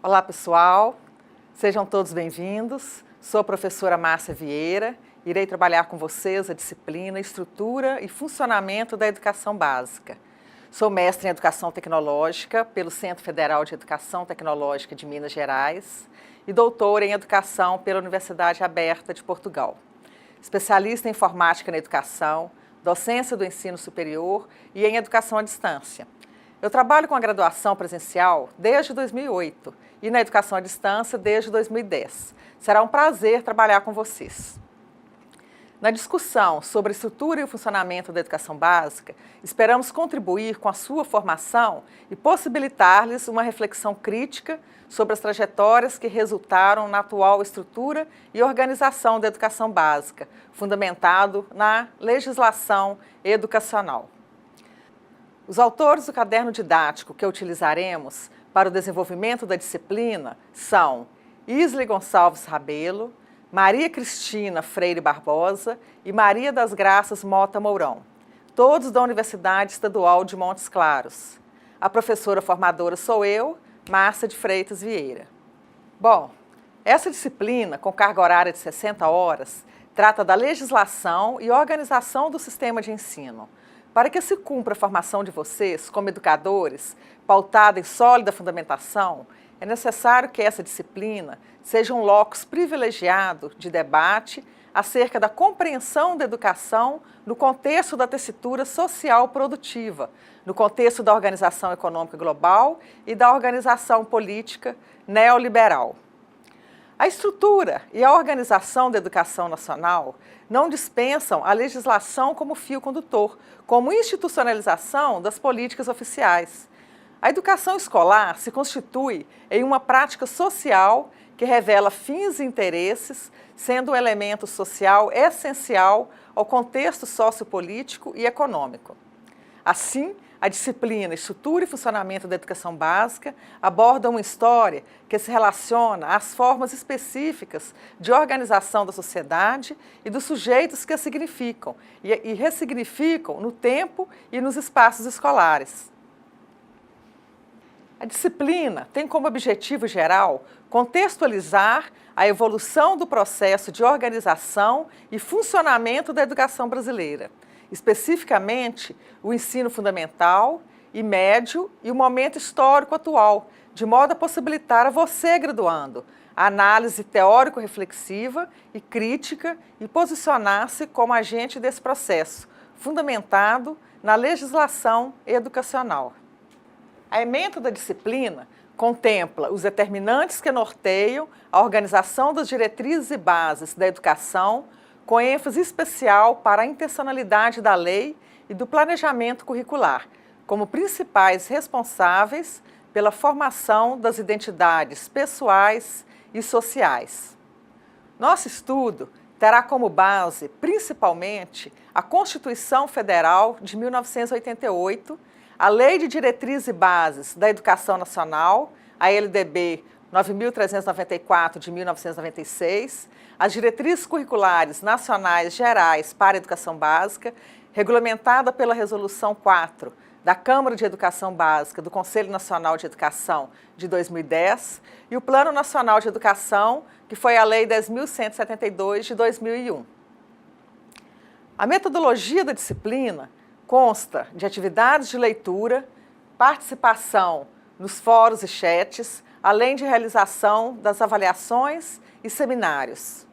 Olá pessoal, sejam todos bem-vindos. Sou a professora Márcia Vieira, irei trabalhar com vocês a disciplina Estrutura e Funcionamento da Educação Básica. Sou mestre em Educação Tecnológica pelo Centro Federal de Educação Tecnológica de Minas Gerais e doutora em Educação pela Universidade Aberta de Portugal. Especialista em Informática na Educação, docência do ensino superior e em Educação à Distância. Eu trabalho com a graduação presencial desde 2008 e na educação à distância desde 2010. Será um prazer trabalhar com vocês. Na discussão sobre a estrutura e o funcionamento da educação básica, esperamos contribuir com a sua formação e possibilitar-lhes uma reflexão crítica sobre as trajetórias que resultaram na atual estrutura e organização da educação básica, fundamentado na legislação educacional. Os autores do caderno didático que utilizaremos para o desenvolvimento da disciplina são Isley Gonçalves Rabelo, Maria Cristina Freire Barbosa e Maria das Graças Mota Mourão, todos da Universidade Estadual de Montes Claros. A professora formadora sou eu, Márcia de Freitas Vieira. Bom, essa disciplina, com carga horária de 60 horas, trata da legislação e organização do sistema de ensino. Para que se cumpra a formação de vocês como educadores, pautada em sólida fundamentação, é necessário que essa disciplina seja um locus privilegiado de debate acerca da compreensão da educação no contexto da tessitura social produtiva, no contexto da organização econômica global e da organização política neoliberal. A estrutura e a organização da educação nacional não dispensam a legislação como fio condutor, como institucionalização das políticas oficiais. A educação escolar se constitui em uma prática social que revela fins e interesses, sendo um elemento social essencial ao contexto sociopolítico e econômico. Assim, a disciplina Estrutura e Funcionamento da Educação Básica aborda uma história que se relaciona às formas específicas de organização da sociedade e dos sujeitos que a significam e ressignificam no tempo e nos espaços escolares. A disciplina tem como objetivo geral contextualizar a evolução do processo de organização e funcionamento da educação brasileira, especificamente o ensino fundamental e médio e o momento histórico atual, de modo a possibilitar a você, graduando, a análise teórico-reflexiva e crítica e posicionar-se como agente desse processo, fundamentado na legislação educacional. A ementa da disciplina contempla os determinantes que norteiam a organização das diretrizes e bases da educação, com ênfase especial para a intencionalidade da lei e do planejamento curricular, como principais responsáveis pela formação das identidades pessoais e sociais. Nosso estudo terá como base, principalmente, a Constituição Federal de 1988, a Lei de Diretrizes e Bases da Educação Nacional, a LDB 9.394 de 1996, as Diretrizes Curriculares Nacionais Gerais para a Educação Básica, regulamentada pela Resolução 4 da Câmara de Educação Básica do Conselho Nacional de Educação de 2010 e o Plano Nacional de Educação, que foi a Lei 10.172 de 2001. A metodologia da disciplina consta de atividades de leitura, participação nos fóruns e chats, além de realização das avaliações e seminários.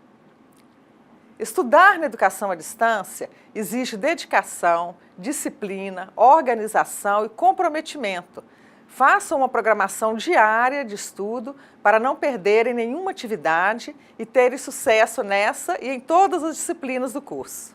Estudar na educação à distância exige dedicação, disciplina, organização e comprometimento. Façam uma programação diária de estudo para não perderem nenhuma atividade e terem sucesso nessa e em todas as disciplinas do curso.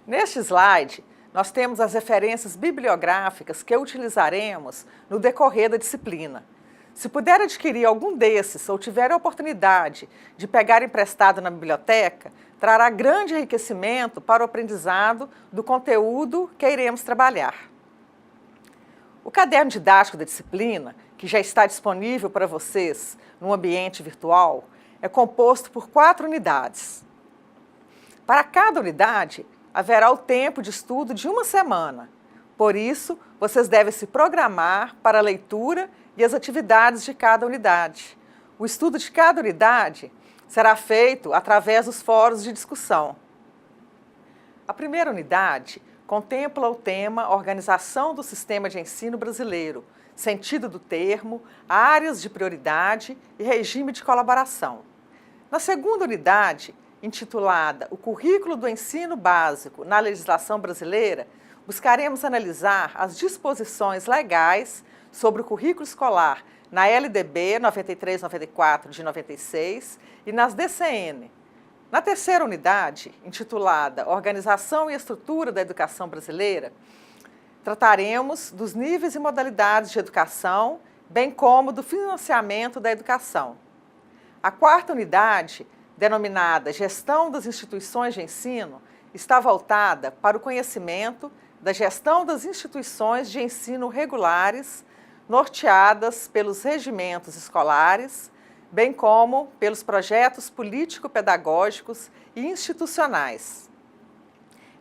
Neste slide, nós temos as referências bibliográficas que utilizaremos no decorrer da disciplina. Se puder adquirir algum desses ou tiver a oportunidade de pegar emprestado na biblioteca, trará grande enriquecimento para o aprendizado do conteúdo que iremos trabalhar. O caderno didático da disciplina, que já está disponível para vocês no ambiente virtual, é composto por 4 unidades. Para cada unidade, haverá o tempo de estudo de 1 semana. Por isso, vocês devem se programar para a leitura e as atividades de cada unidade. O estudo de cada unidade será feito através dos fóruns de discussão. A primeira unidade contempla o tema Organização do Sistema de Ensino Brasileiro, sentido do termo, áreas de prioridade e regime de colaboração. Na segunda unidade, intitulada O Currículo do Ensino Básico na Legislação Brasileira, buscaremos analisar as disposições legais sobre o currículo escolar na LDB 93/94 de 96 e nas DCN. Na terceira unidade, intitulada Organização e Estrutura da Educação Brasileira, trataremos dos níveis e modalidades de educação, bem como do financiamento da educação. A quarta unidade, denominada Gestão das Instituições de Ensino, está voltada para o conhecimento da gestão das instituições de ensino regulares, norteadas pelos regimentos escolares, bem como pelos projetos político-pedagógicos e institucionais.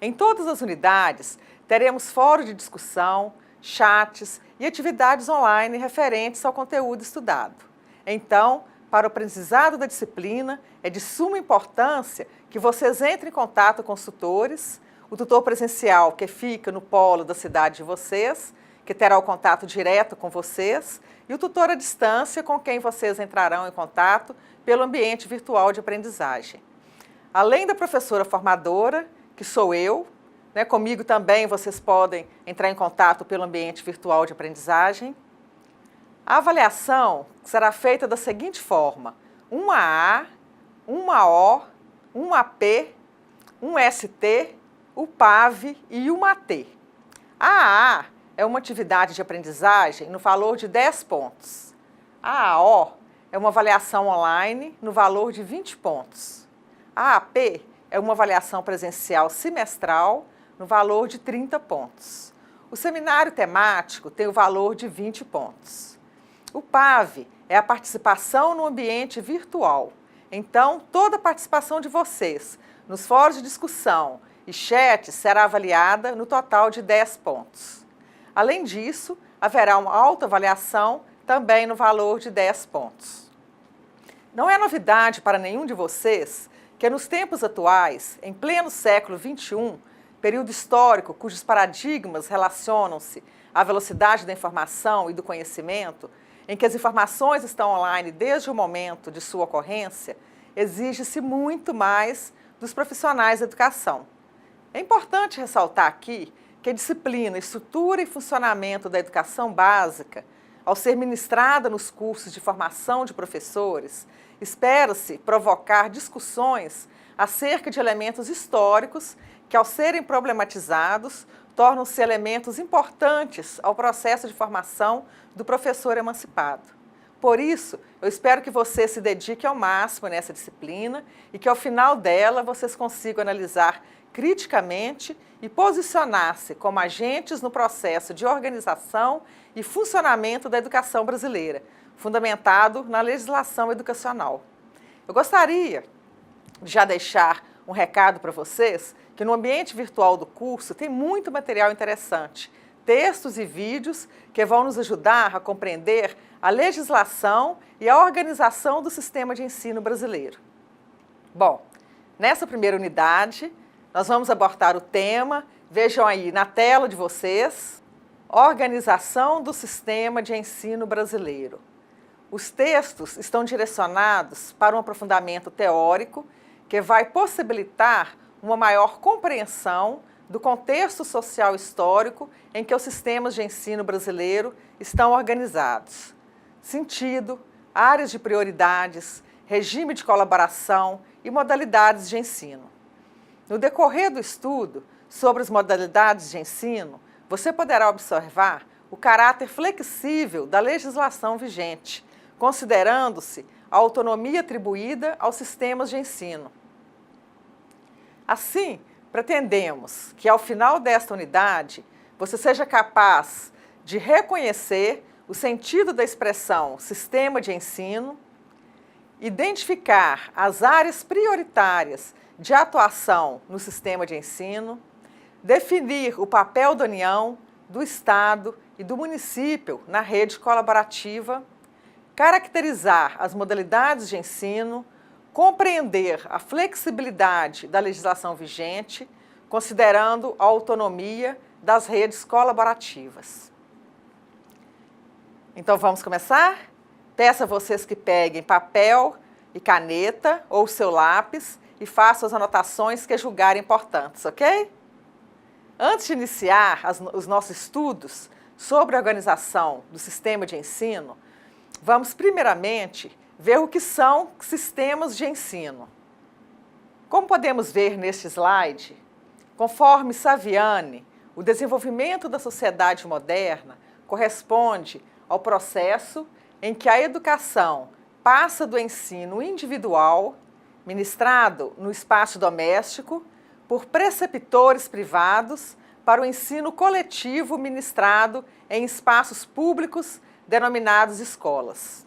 Em todas as unidades, teremos fórum de discussão, chats e atividades online referentes ao conteúdo estudado. Então, para o aprendizado da disciplina, é de suma importância que vocês entrem em contato com os tutores, o tutor presencial que fica no polo da cidade de vocês, que terá o contato direto com vocês, e o tutor à distância com quem vocês entrarão em contato pelo ambiente virtual de aprendizagem. Além da professora formadora, que sou eu, comigo também vocês podem entrar em contato pelo ambiente virtual de aprendizagem. A avaliação será feita da seguinte forma: uma A, uma O, uma P, um ST, o PAV e uma AT. A A é uma atividade de aprendizagem no valor de 10 pontos. A AO é uma avaliação online no valor de 20 pontos. A AP é uma avaliação presencial semestral no valor de 30 pontos. O seminário temático tem o valor de 20 pontos. O PAV é a participação no ambiente virtual. Então, toda a participação de vocês nos fóruns de discussão e chat será avaliada no total de 10 pontos. Além disso, haverá uma autoavaliação também no valor de 10 pontos. Não é novidade para nenhum de vocês que nos tempos atuais, em pleno século XXI, período histórico cujos paradigmas relacionam-se à velocidade da informação e do conhecimento, em que as informações estão online desde o momento de sua ocorrência, exige-se muito mais dos profissionais da educação. É importante ressaltar aqui que a disciplina Estrutura e Funcionamento da Educação Básica, ao ser ministrada nos cursos de formação de professores, espera-se provocar discussões acerca de elementos históricos que, ao serem problematizados, tornam-se elementos importantes ao processo de formação do professor emancipado. Por isso, eu espero que você se dedique ao máximo nessa disciplina e que, ao final dela, vocês consigam analisar criticamente e posicionar-se como agentes no processo de organização e funcionamento da educação brasileira, fundamentado na legislação educacional. Eu gostaria de já deixar um recado para vocês, que no ambiente virtual do curso tem muito material interessante, textos e vídeos que vão nos ajudar a compreender a legislação e a organização do sistema de ensino brasileiro. Bom, nessa primeira unidade, nós vamos abordar o tema, vejam aí na tela de vocês, Organização do Sistema de Ensino Brasileiro. Os textos estão direcionados para um aprofundamento teórico que vai possibilitar uma maior compreensão do contexto social histórico em que os sistemas de ensino brasileiro estão organizados. Sentido, áreas de prioridades, regime de colaboração e modalidades de ensino. No decorrer do estudo sobre as modalidades de ensino, você poderá observar o caráter flexível da legislação vigente, considerando-se a autonomia atribuída aos sistemas de ensino. Assim, pretendemos que, ao final desta unidade, você seja capaz de reconhecer o sentido da expressão sistema de ensino, identificar as áreas prioritárias de atuação no sistema de ensino, definir o papel da União, do Estado e do município na rede colaborativa, caracterizar as modalidades de ensino, compreender a flexibilidade da legislação vigente, considerando a autonomia das redes colaborativas. Então vamos começar? Peço a vocês que peguem papel e caneta ou seu lápis e façam as anotações que julgarem importantes, ok? Antes de iniciar os nossos estudos sobre a organização do sistema de ensino, vamos primeiramente ver o que são sistemas de ensino. Como podemos ver neste slide, conforme Saviani, o desenvolvimento da sociedade moderna corresponde ao processo em que a educação passa do ensino individual, ministrado no espaço doméstico, por preceptores privados, para o ensino coletivo ministrado em espaços públicos denominados escolas.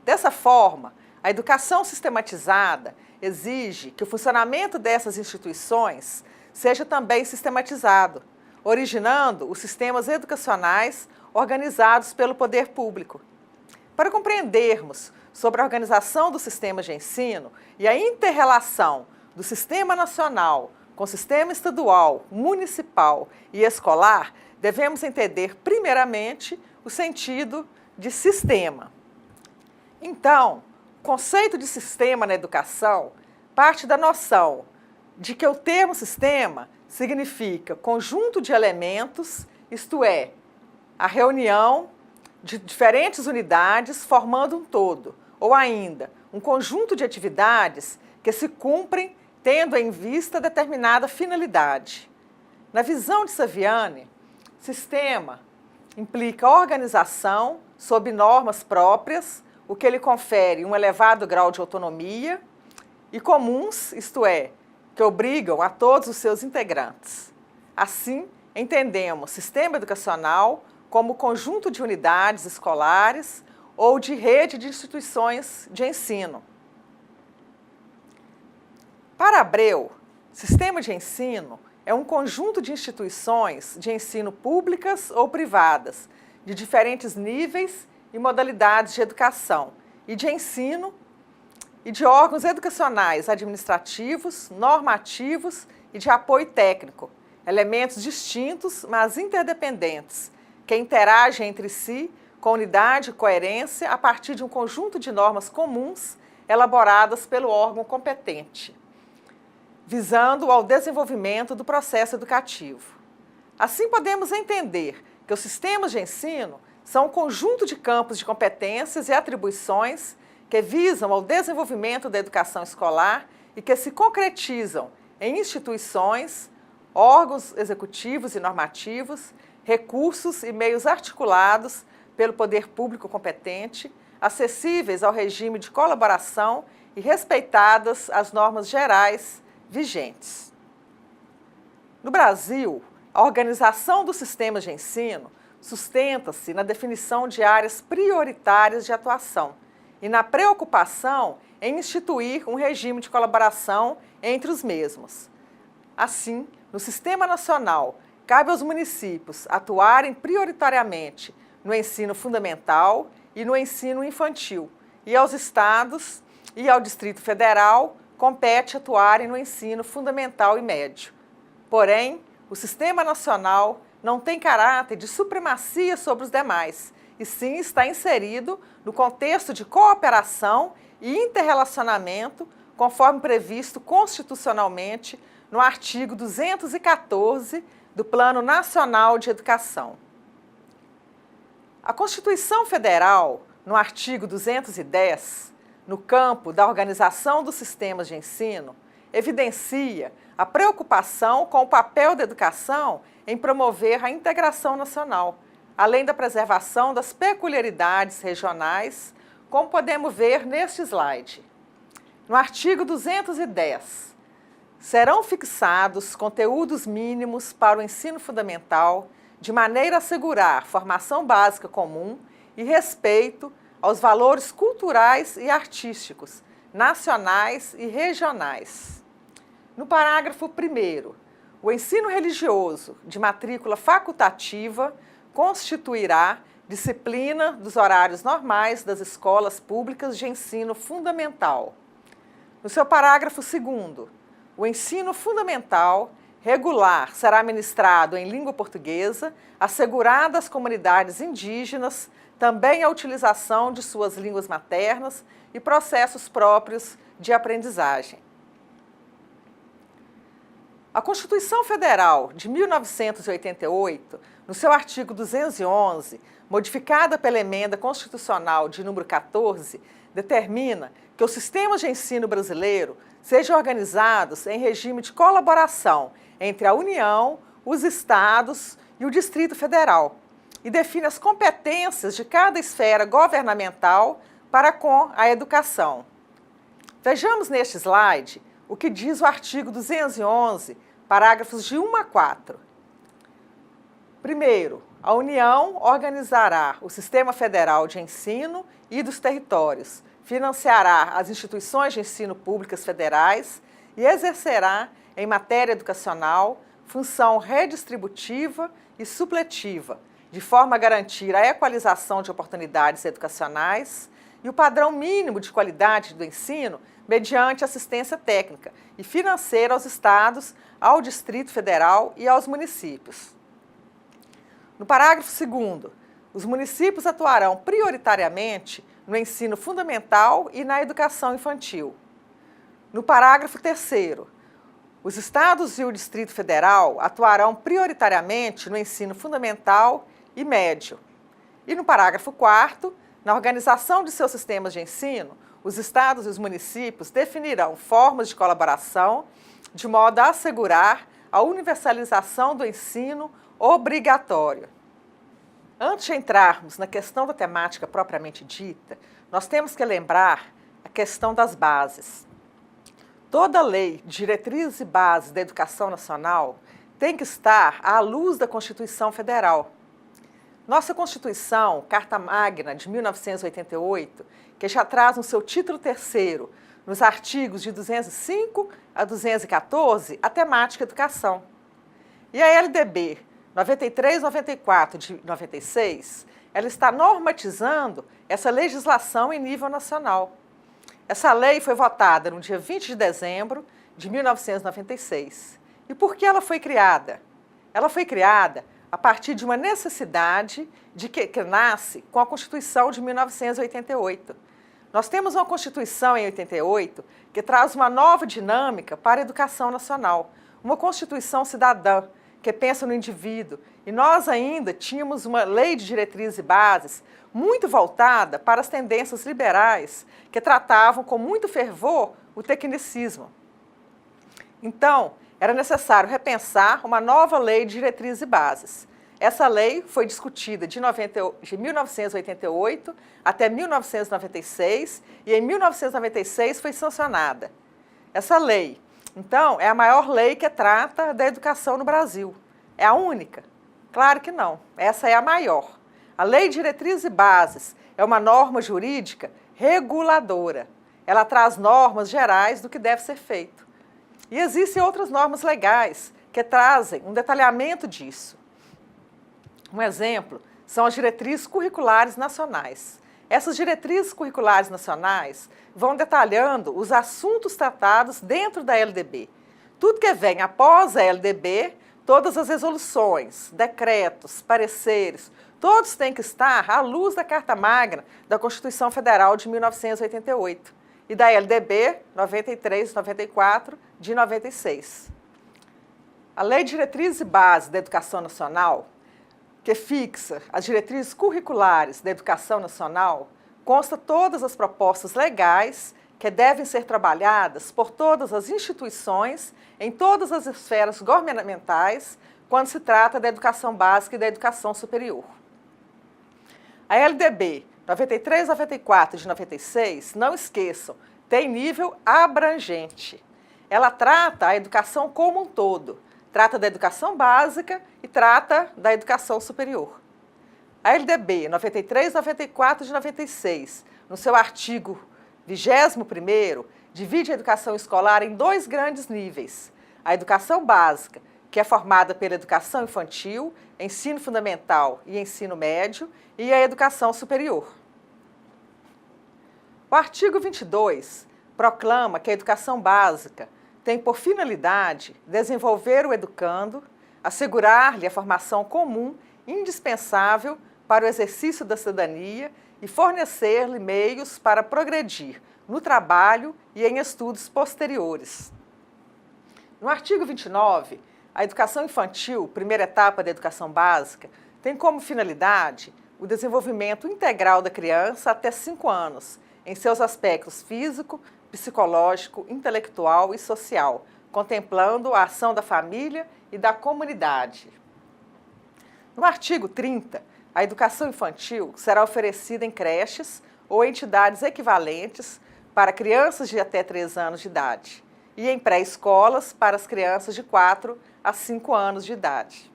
Dessa forma, a educação sistematizada exige que o funcionamento dessas instituições seja também sistematizado, originando os sistemas educacionais organizados pelo poder público. Para compreendermos sobre a organização dos sistemas de ensino e a inter-relação do sistema nacional com o sistema estadual, municipal e escolar, devemos entender primeiramente o sentido de sistema. Então, o conceito de sistema na educação parte da noção de que o termo sistema significa conjunto de elementos, isto é, a reunião de diferentes unidades formando um todo, ou ainda, um conjunto de atividades que se cumprem tendo em vista determinada finalidade. Na visão de Saviani, sistema implica organização sob normas próprias, o que lhe confere um elevado grau de autonomia, e comuns, isto é, que obrigam a todos os seus integrantes. Assim, entendemos sistema educacional como conjunto de unidades escolares ou de rede de instituições de ensino. Para Abreu, sistema de ensino é um conjunto de instituições de ensino públicas ou privadas, de diferentes níveis e modalidades de educação e de ensino e de órgãos educacionais, administrativos, normativos e de apoio técnico, elementos distintos, mas interdependentes, que interagem entre si com unidade e coerência a partir de um conjunto de normas comuns elaboradas pelo órgão competente, visando ao desenvolvimento do processo educativo. Assim, podemos entender que os sistemas de ensino são um conjunto de campos de competências e atribuições que visam ao desenvolvimento da educação escolar e que se concretizam em instituições, órgãos executivos e normativos, recursos e meios articulados pelo poder público competente, acessíveis ao regime de colaboração e respeitadas as normas gerais vigentes. No Brasil, a organização dos sistemas de ensino sustenta-se na definição de áreas prioritárias de atuação e na preocupação em instituir um regime de colaboração entre os mesmos. Assim, no Sistema Nacional, cabe aos municípios atuarem prioritariamente no ensino fundamental e no ensino infantil, e aos estados e ao Distrito Federal compete atuarem no ensino fundamental e médio. Porém, o Sistema Nacional não tem caráter de supremacia sobre os demais, e sim está inserido no contexto de cooperação e interrelacionamento, conforme previsto constitucionalmente no artigo 214 do Plano Nacional de Educação. A Constituição Federal, no artigo 210, no campo da organização dos sistemas de ensino, evidencia a preocupação com o papel da educação em promover a integração nacional, além da preservação das peculiaridades regionais, como podemos ver neste slide. No artigo 210, serão fixados conteúdos mínimos para o ensino fundamental, de maneira a assegurar formação básica comum e respeito aos valores culturais e artísticos, nacionais e regionais. No parágrafo 1º, o ensino religioso de matrícula facultativa constituirá disciplina dos horários normais das escolas públicas de ensino fundamental. No seu parágrafo 2º, o ensino fundamental regular será ministrado em língua portuguesa, assegurada às comunidades indígenas também a utilização de suas línguas maternas e processos próprios de aprendizagem. A Constituição Federal de 1988, no seu artigo 211, modificada pela Emenda Constitucional de número 14, determina que os sistemas de ensino brasileiro sejam organizados em regime de colaboração entre a União, os Estados e o Distrito Federal, e define as competências de cada esfera governamental para com a educação. Vejamos neste slide o que diz o artigo 211, parágrafos de 1 a 4. Primeiro, a União organizará o Sistema Federal de Ensino e dos territórios, financiará as instituições de ensino públicas federais e exercerá, em matéria educacional, função redistributiva e supletiva, de forma a garantir a equalização de oportunidades educacionais e o padrão mínimo de qualidade do ensino mediante assistência técnica e financeira aos estados, ao Distrito Federal e aos municípios. No parágrafo 2º, os municípios atuarão prioritariamente no ensino fundamental e na educação infantil. No parágrafo 3º, os estados e o Distrito Federal atuarão prioritariamente no ensino fundamental e médio. E no parágrafo 4º, na organização de seus sistemas de ensino, os estados e os municípios definirão formas de colaboração de modo a assegurar a universalização do ensino obrigatório. Antes de entrarmos na questão da temática propriamente dita, nós temos que lembrar a questão das bases. Toda lei de diretrizes e bases da educação nacional tem que estar à luz da Constituição Federal. Nossa Constituição, Carta Magna de 1988, que já traz no seu título 3º, nos artigos de 205 a 214, a temática educação. E a LDB 93/94 de 96, ela está normatizando essa legislação em nível nacional. Essa lei foi votada no dia 20 de dezembro de 1996. E por que ela foi criada? Ela foi criada a partir de uma necessidade que nasce com a Constituição de 1988. Nós temos uma Constituição em 88 que traz uma nova dinâmica para a educação nacional, uma Constituição cidadã, que pensa no indivíduo. E nós ainda tínhamos uma lei de diretrizes e bases muito voltada para as tendências liberais, que tratavam com muito fervor o tecnicismo. Então, era necessário repensar uma nova lei de diretrizes e bases. Essa lei foi discutida de 1988 até 1996 e em 1996 foi sancionada. Essa lei, então, é a maior lei que trata da educação no Brasil. É a única? Claro que não. Essa é a maior. A Lei de Diretrizes e Bases é uma norma jurídica reguladora. Ela traz normas gerais do que deve ser feito. E existem outras normas legais que trazem um detalhamento disso. Um exemplo são as diretrizes curriculares nacionais. Essas diretrizes curriculares nacionais vão detalhando os assuntos tratados dentro da LDB. Tudo que vem após a LDB, todas as resoluções, decretos, pareceres, todos têm que estar à luz da Carta Magna da Constituição Federal de 1988 e da LDB 93/94 de 96. A Lei de Diretrizes e Bases da Educação Nacional, que fixa as diretrizes curriculares da educação nacional, consta todas as propostas legais que devem ser trabalhadas por todas as instituições em todas as esferas governamentais quando se trata da educação básica e da educação superior. A LDB 93/94 de 96, não esqueçam, tem nível abrangente. Ela trata a educação como um todo, trata da educação básica e trata da educação superior. A LDB 93/94 de 96, no seu artigo 21º, divide a educação escolar em dois grandes níveis. A educação básica, que é formada pela educação infantil, ensino fundamental e ensino médio, e a educação superior. O artigo 22 proclama que a educação básica tem por finalidade desenvolver o educando, assegurar-lhe a formação comum indispensável para o exercício da cidadania e fornecer-lhe meios para progredir no trabalho e em estudos posteriores. No artigo 29, a educação infantil, primeira etapa da educação básica, tem como finalidade o desenvolvimento integral da criança até 5 anos, em seus aspectos físico, psicológico, intelectual e social, contemplando a ação da família e da comunidade. No artigo 30, a educação infantil será oferecida em creches ou entidades equivalentes para crianças de até 3 anos de idade e em pré-escolas para as crianças de 4 a 5 anos de idade.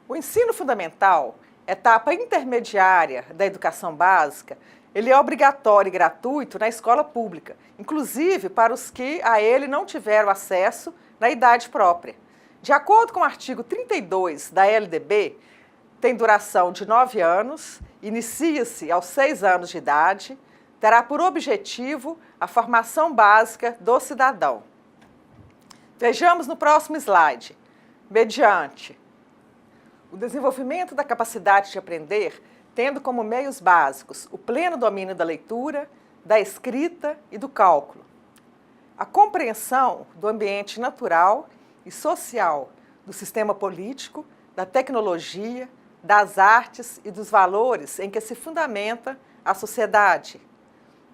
O ensino fundamental, etapa intermediária da educação básica, ele é obrigatório e gratuito na escola pública, inclusive para os que a ele não tiveram acesso na idade própria. De acordo com o artigo 32 da LDB, tem duração de 9 anos, inicia-se aos 6 anos de idade, terá por objetivo a formação básica do cidadão. Vejamos no próximo slide. Mediante o desenvolvimento da capacidade de aprender, tendo como meios básicos o pleno domínio da leitura, da escrita e do cálculo, a compreensão do ambiente natural e social, do sistema político, da tecnologia, das artes e dos valores em que se fundamenta a sociedade,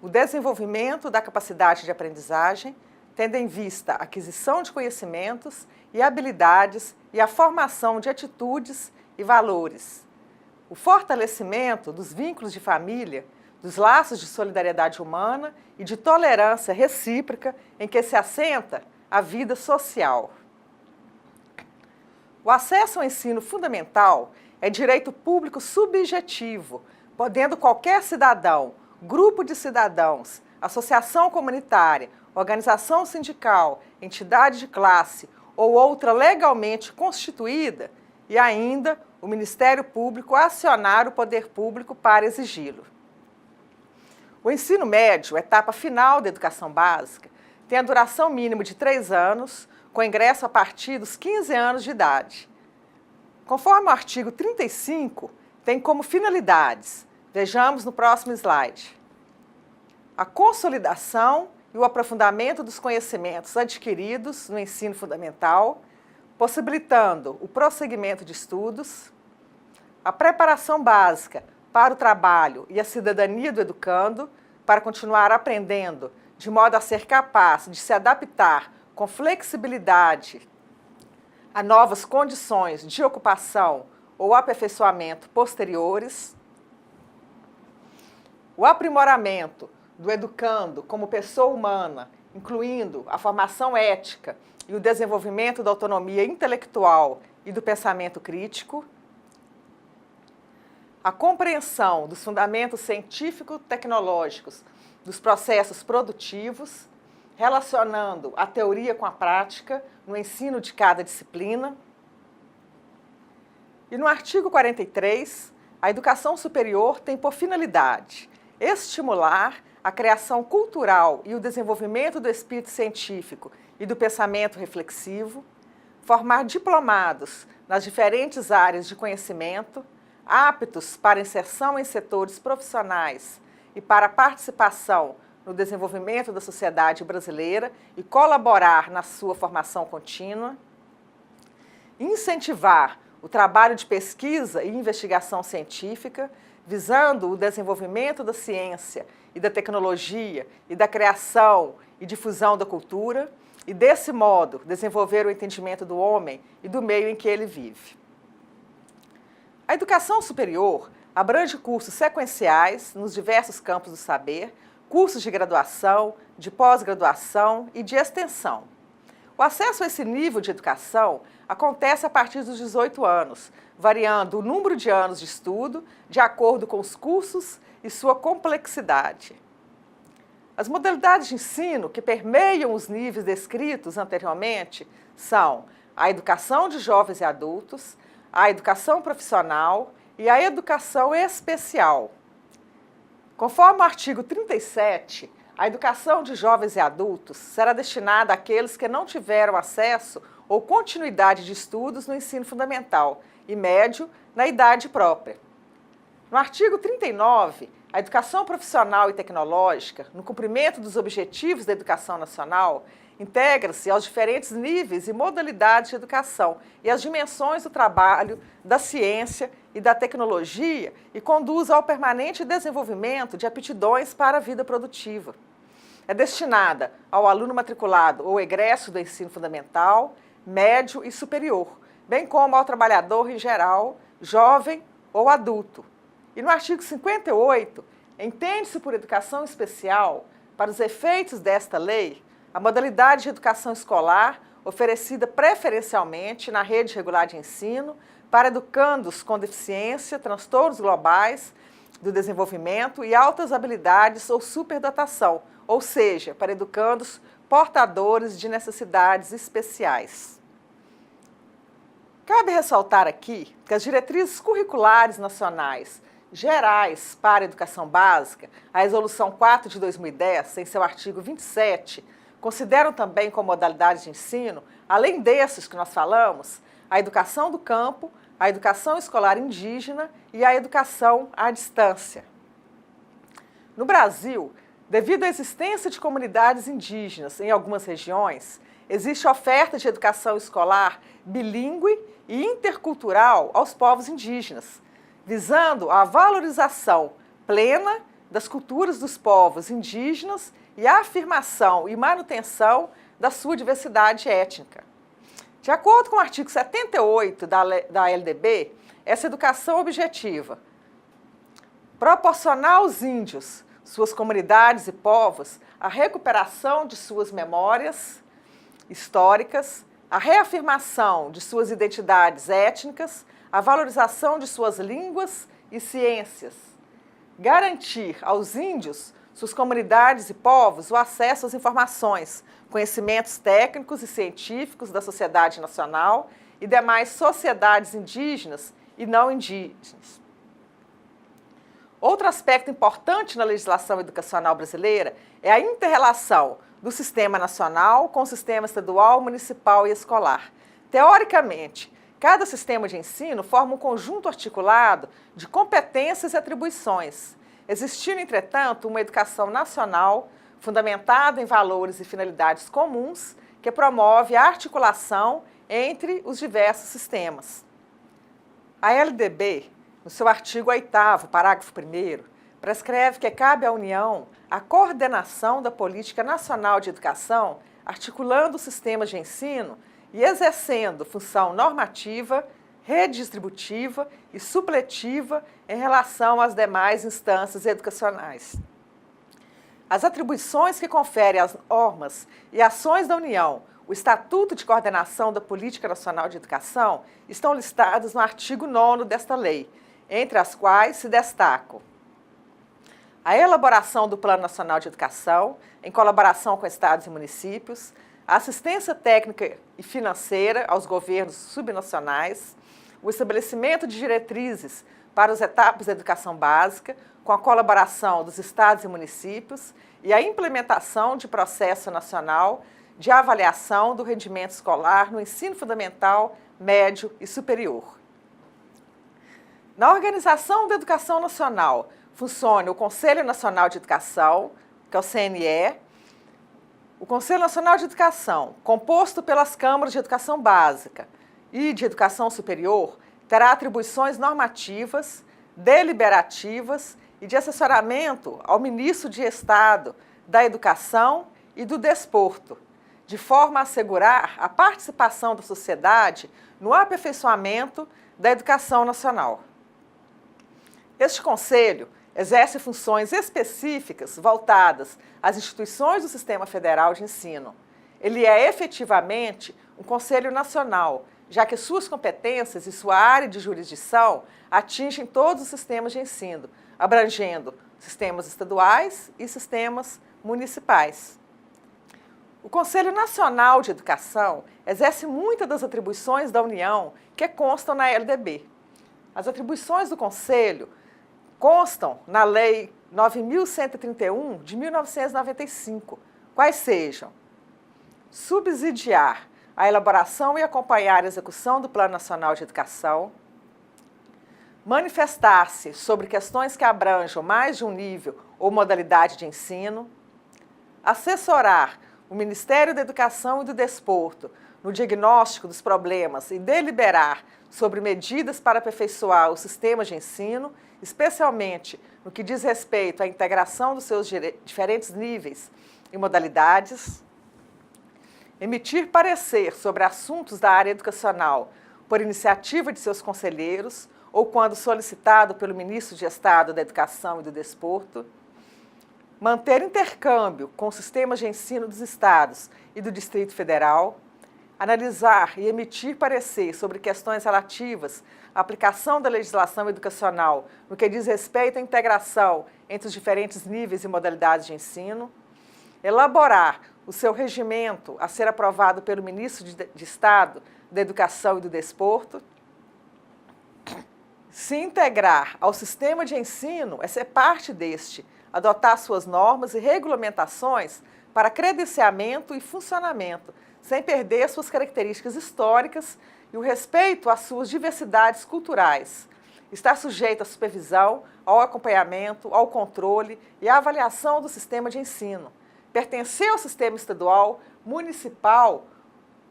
o desenvolvimento da capacidade de aprendizagem, tendo em vista a aquisição de conhecimentos e habilidades e a formação de atitudes e valores, o fortalecimento dos vínculos de família, dos laços de solidariedade humana e de tolerância recíproca em que se assenta a vida social. O acesso ao ensino fundamental é direito público subjetivo, podendo qualquer cidadão, grupo de cidadãos, associação comunitária, organização sindical, entidade de classe ou outra legalmente constituída, e ainda o Ministério Público acionar o poder público para exigi-lo. O ensino médio, etapa final da educação básica, tem a duração mínima de 3 anos, com ingresso a partir dos 15 anos de idade. Conforme o artigo 35, tem como finalidades, vejamos no próximo slide, a consolidação e o aprofundamento dos conhecimentos adquiridos no ensino fundamental, possibilitando o prosseguimento de estudos, a preparação básica para o trabalho e a cidadania do educando, para continuar aprendendo, de modo a ser capaz de se adaptar com flexibilidade a novas condições de ocupação ou aperfeiçoamento posteriores, o aprimoramento do educando como pessoa humana, incluindo a formação ética e o desenvolvimento da autonomia intelectual e do pensamento crítico, a compreensão dos fundamentos científico-tecnológicos dos processos produtivos, relacionando a teoria com a prática no ensino de cada disciplina. E no artigo 43, a educação superior tem por finalidade estimular a criação cultural e o desenvolvimento do espírito científico e do pensamento reflexivo, formar diplomados nas diferentes áreas de conhecimento, aptos para inserção em setores profissionais e para a participação no desenvolvimento da sociedade brasileira e colaborar na sua formação contínua, incentivar o trabalho de pesquisa e investigação científica, visando o desenvolvimento da ciência e da tecnologia e da criação e difusão da cultura, e desse modo desenvolver o entendimento do homem e do meio em que ele vive. A educação superior abrange cursos sequenciais nos diversos campos do saber, cursos de graduação, de pós-graduação e de extensão. O acesso a esse nível de educação acontece a partir dos 18 anos, variando o número de anos de estudo de acordo com os cursos e sua complexidade. As modalidades de ensino que permeiam os níveis descritos anteriormente são a educação de jovens e adultos, a educação profissional e a educação especial. Conforme o artigo 37, a educação de jovens e adultos será destinada àqueles que não tiveram acesso ou continuidade de estudos no ensino fundamental e médio na idade própria. No artigo 39, a educação profissional e tecnológica, no cumprimento dos objetivos da educação nacional, integra-se aos diferentes níveis e modalidades de educação e às dimensões do trabalho, da ciência e da tecnologia e conduz ao permanente desenvolvimento de aptidões para a vida produtiva. É destinada ao aluno matriculado ou egresso do ensino fundamental, médio e superior, bem como ao trabalhador em geral, jovem ou adulto. E no artigo 58, entende-se por educação especial, para os efeitos desta lei, a modalidade de educação escolar oferecida preferencialmente na rede regular de ensino para educandos com deficiência, transtornos globais do desenvolvimento e altas habilidades ou superdotação, ou seja, para educandos portadores de necessidades especiais. Cabe ressaltar aqui que as diretrizes curriculares nacionais gerais para a educação básica, a Resolução 4 de 2010, em seu artigo 27, consideram também como modalidade de ensino, além desses que nós falamos, a educação do campo, a educação escolar indígena e a educação à distância. No Brasil, devido à existência de comunidades indígenas em algumas regiões, existe oferta de educação escolar bilíngue e intercultural aos povos indígenas, visando a valorização plena das culturas dos povos indígenas e a afirmação e manutenção da sua diversidade étnica. De acordo com o artigo 78 da LDB, essa educação objetiva proporcionar aos índios, suas comunidades e povos, a recuperação de suas memórias históricas, a reafirmação de suas identidades étnicas, a valorização de suas línguas e ciências, garantir aos índios, suas comunidades e povos, o acesso às informações, conhecimentos técnicos e científicos da sociedade nacional e demais sociedades indígenas e não indígenas. Outro aspecto importante na legislação educacional brasileira é a inter-relação do sistema nacional com o sistema estadual, municipal e escolar. Teoricamente, cada sistema de ensino forma um conjunto articulado de competências e atribuições, existindo, entretanto, uma educação nacional fundamentada em valores e finalidades comuns que promove a articulação entre os diversos sistemas. A LDB, no seu artigo 8º, parágrafo 1º, prescreve que cabe à União a coordenação da política nacional de educação, articulando os sistemas de ensino e exercendo função normativa, redistributiva e supletiva em relação às demais instâncias educacionais. As atribuições que conferem às normas e ações da União o Estatuto de Coordenação da Política Nacional de Educação estão listadas no artigo 9º desta lei, entre as quais se destacam a elaboração do Plano Nacional de Educação, em colaboração com estados e municípios, a assistência técnica e financeira aos governos subnacionais, o estabelecimento de diretrizes para as etapas da educação básica, com a colaboração dos estados e municípios, e a implementação de processo nacional de avaliação do rendimento escolar no ensino fundamental, médio e superior. Na organização da educação nacional, funciona o Conselho Nacional de Educação, que é o CNE, o Conselho Nacional de Educação, composto pelas câmaras de educação básica e de educação superior, terá atribuições normativas, deliberativas e de assessoramento ao Ministro de Estado da Educação e do Desporto, de forma a assegurar a participação da sociedade no aperfeiçoamento da educação nacional. Este Conselho exerce funções específicas voltadas às instituições do Sistema Federal de Ensino. Ele é efetivamente um Conselho Nacional, já que suas competências e sua área de jurisdição atingem todos os sistemas de ensino, abrangendo sistemas estaduais e sistemas municipais. O Conselho Nacional de Educação exerce muitas das atribuições da União que constam na LDB. As atribuições do Conselho constam na Lei 9.131, de 1995, quais sejam: subsidiar a elaboração e acompanhar a execução do Plano Nacional de Educação, manifestar-se sobre questões que abranjam mais de um nível ou modalidade de ensino, assessorar o Ministério da Educação e do Desporto no diagnóstico dos problemas e deliberar sobre medidas para aperfeiçoar o sistema de ensino, especialmente no que diz respeito à integração dos seus diferentes níveis e modalidades, emitir parecer sobre assuntos da área educacional por iniciativa de seus conselheiros ou quando solicitado pelo Ministro de Estado da Educação e do Desporto, manter intercâmbio com os sistemas de ensino dos estados e do Distrito Federal, analisar e emitir parecer sobre questões relativas à aplicação da legislação educacional no que diz respeito à integração entre os diferentes níveis e modalidades de ensino, elaborar o seu regimento a ser aprovado pelo Ministro de Estado da Educação e do Desporto, se integrar ao sistema de ensino, é ser parte deste, adotar suas normas e regulamentações para credenciamento e funcionamento, sem perder suas características históricas e o respeito às suas diversidades culturais. Está sujeito à supervisão, ao acompanhamento, ao controle e à avaliação do sistema de ensino. Pertencer ao sistema estadual, municipal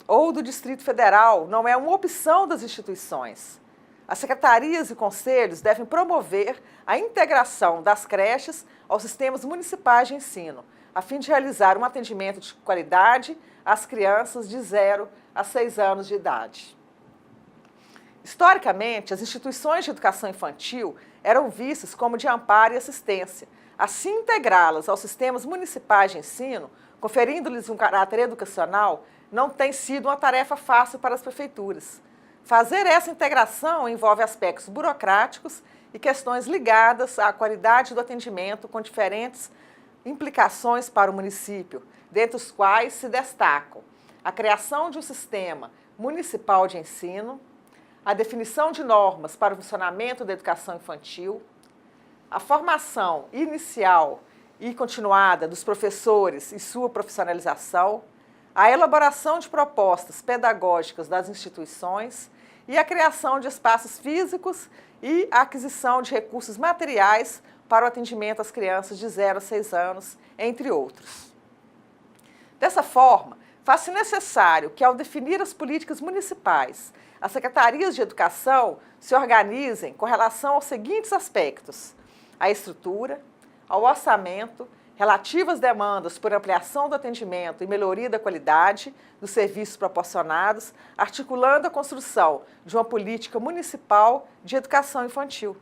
ou do Distrito Federal não é uma opção das instituições. As secretarias e conselhos devem promover a integração das creches aos sistemas municipais de ensino, a fim de realizar um atendimento de qualidade às crianças de 0 a 6 anos de idade. Historicamente, as instituições de educação infantil eram vistas como de amparo e assistência. Assim, integrá-las aos sistemas municipais de ensino, conferindo-lhes um caráter educacional, não tem sido uma tarefa fácil para as prefeituras. Fazer essa integração envolve aspectos burocráticos e questões ligadas à qualidade do atendimento com diferentes implicações para o município, dentre os quais se destacam a criação de um sistema municipal de ensino, a definição de normas para o funcionamento da educação infantil, a formação inicial e continuada dos professores e sua profissionalização, a elaboração de propostas pedagógicas das instituições e a criação de espaços físicos e a aquisição de recursos materiais para o atendimento às crianças de 0 a 6 anos, entre outros. Dessa forma, faz-se necessário que, ao definir as políticas municipais, as secretarias de educação se organizem com relação aos seguintes aspectos: à estrutura, ao orçamento, relativas demandas por ampliação do atendimento e melhoria da qualidade dos serviços proporcionados, articulando a construção de uma política municipal de educação infantil.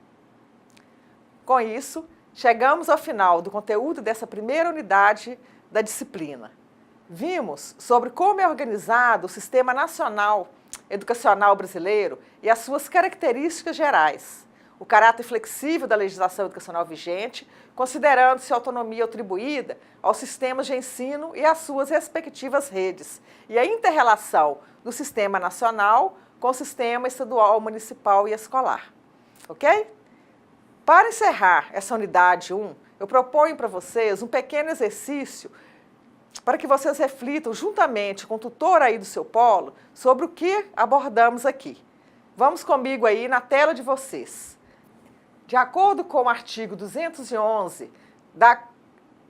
Com isso, chegamos ao final do conteúdo dessa primeira unidade da disciplina. Vimos sobre como é organizado o Sistema Nacional Educacional Brasileiro e as suas características gerais, o caráter flexível da legislação educacional vigente, considerando-se a autonomia atribuída aos sistemas de ensino e às suas respectivas redes, e a inter-relação do sistema nacional com o sistema estadual, municipal e escolar. Ok? Para encerrar essa unidade 1, eu proponho para vocês um pequeno exercício para que vocês reflitam juntamente com o tutor aí do seu polo sobre o que abordamos aqui. Vamos comigo aí na tela de vocês. De acordo com o artigo 211 da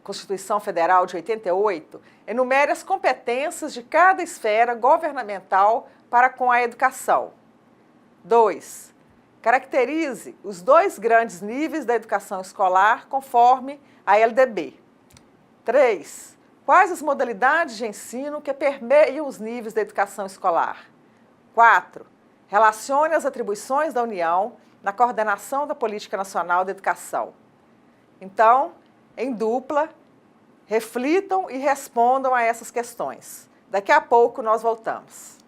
Constituição Federal de 88, enumere as competências de cada esfera governamental para com a educação. 2. Caracterize os 2 grandes níveis da educação escolar conforme a LDB. 3. Quais as modalidades de ensino que permeiam os níveis da educação escolar? 4. Relacione as atribuições da União na coordenação da Política Nacional da Educação. Então, em dupla, reflitam e respondam a essas questões. Daqui a pouco nós voltamos.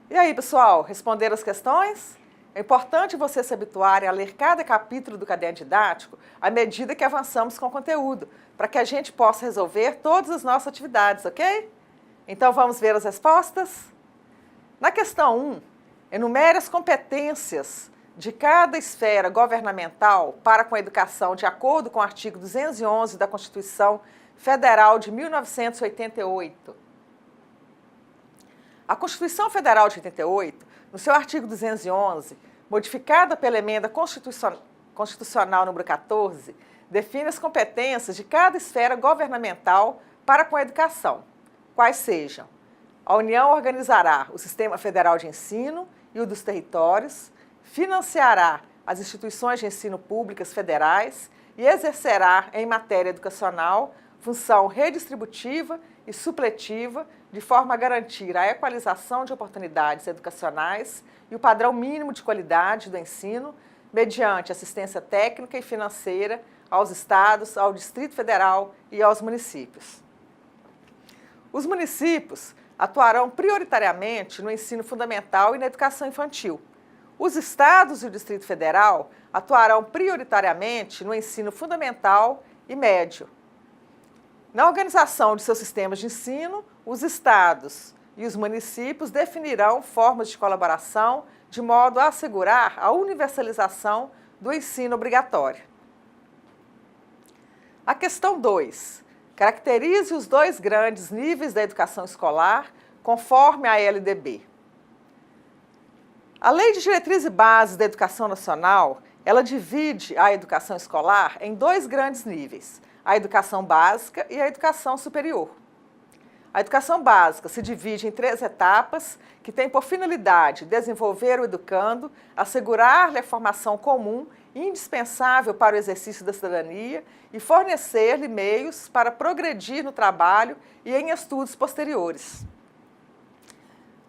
E aí, pessoal, responderam as questões? É importante você se habituar a ler cada capítulo do caderno didático à medida que avançamos com o conteúdo, para que a gente possa resolver todas as nossas atividades, ok? Então vamos ver as respostas? Na questão 1, enumere as competências de cada esfera governamental para com a educação de acordo com o artigo 211 da Constituição Federal de 1988. A Constituição Federal de 88, no seu artigo 211, modificada pela emenda constitucional número 14, define as competências de cada esfera governamental para com a educação, quais sejam: a União organizará o Sistema Federal de Ensino e o dos territórios, financiará as instituições de ensino públicas federais e exercerá, em matéria educacional, função redistributiva e supletiva, de forma a garantir a equalização de oportunidades educacionais e o padrão mínimo de qualidade do ensino, mediante assistência técnica e financeira aos estados, ao Distrito Federal e aos municípios. Os municípios atuarão prioritariamente no ensino fundamental e na educação infantil. Os estados e o Distrito Federal atuarão prioritariamente no ensino fundamental e médio. Na organização de seus sistemas de ensino, os estados e os municípios definirão formas de colaboração de modo a assegurar a universalização do ensino obrigatório. A questão 2. Caracterize os 2 grandes níveis da educação escolar conforme a LDB. A Lei de Diretrizes e Bases da Educação Nacional, ela divide a educação escolar em 2 grandes níveis: a educação básica e a educação superior. A educação básica se divide em 3 etapas que têm por finalidade desenvolver o educando, assegurar-lhe a formação comum indispensável para o exercício da cidadania e fornecer-lhe meios para progredir no trabalho e em estudos posteriores.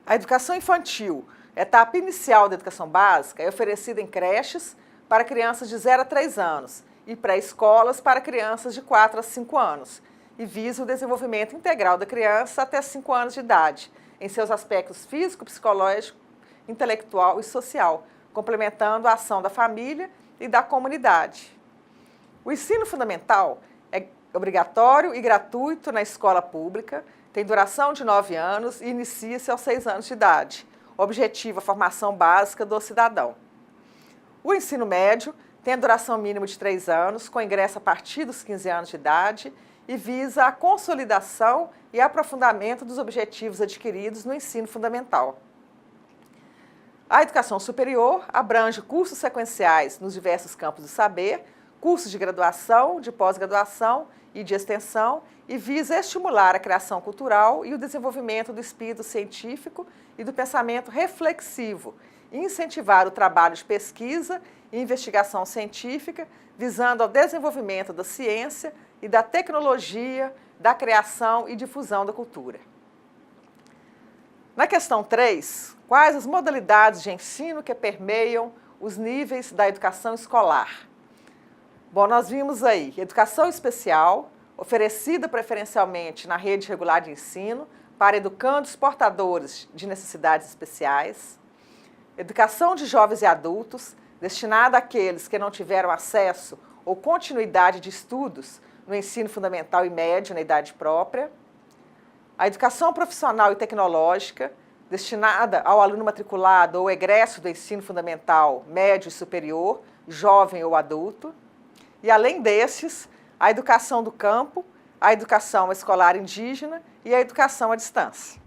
A educação infantil, etapa inicial da educação básica, é oferecida em creches para crianças de 0 a 3 anos e pré-escolas para crianças de 4 a 5 anos, e visa o desenvolvimento integral da criança até 5 anos de idade, em seus aspectos físico, psicológico, intelectual e social, complementando a ação da família e da comunidade. O ensino fundamental é obrigatório e gratuito na escola pública, tem duração de 9 anos e inicia-se aos 6 anos de idade. Objetivo a formação básica do cidadão. O ensino médio tem a duração mínima de 3 anos, com ingresso a partir dos 15 anos de idade, e visa a consolidação e aprofundamento dos objetivos adquiridos no ensino fundamental. A educação superior abrange cursos sequenciais nos diversos campos do saber, cursos de graduação, de pós-graduação e de extensão, e visa estimular a criação cultural e o desenvolvimento do espírito científico e do pensamento reflexivo, e incentivar o trabalho de pesquisa e investigação científica, visando ao desenvolvimento da ciência e da tecnologia, da criação e difusão da cultura. Na questão 3, quais as modalidades de ensino que permeiam os níveis da educação escolar? Bom, nós vimos aí educação especial, oferecida preferencialmente na rede regular de ensino para educandos portadores de necessidades especiais. Educação de jovens e adultos, destinada àqueles que não tiveram acesso ou continuidade de estudos no ensino fundamental e médio na idade própria. A educação profissional e tecnológica, destinada ao aluno matriculado ou egresso do ensino fundamental, médio e superior, jovem ou adulto. E, além destes, a educação do campo, a educação escolar indígena e a educação à distância.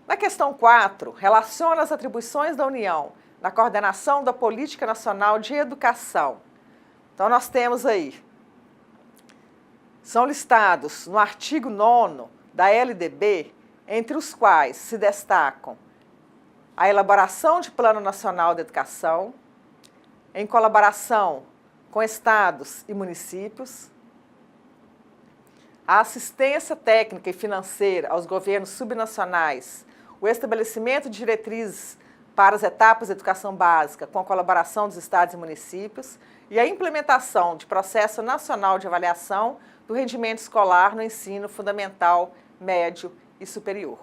Na questão 4, relaciona as atribuições da União na coordenação da Política Nacional de Educação. Então, nós temos aí, são listados no artigo 9º da LDB, entre os quais se destacam a elaboração de Plano Nacional de Educação, em colaboração com estados e municípios, a assistência técnica e financeira aos governos subnacionais, o estabelecimento de diretrizes para as etapas de educação básica com a colaboração dos estados e municípios e a implementação de processo nacional de avaliação do rendimento escolar no ensino fundamental, médio e superior.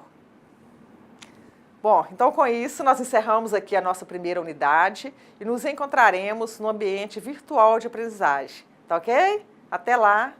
Bom, então com isso nós encerramos aqui a nossa primeira unidade e nos encontraremos no ambiente virtual de aprendizagem. Tá ok? Até lá!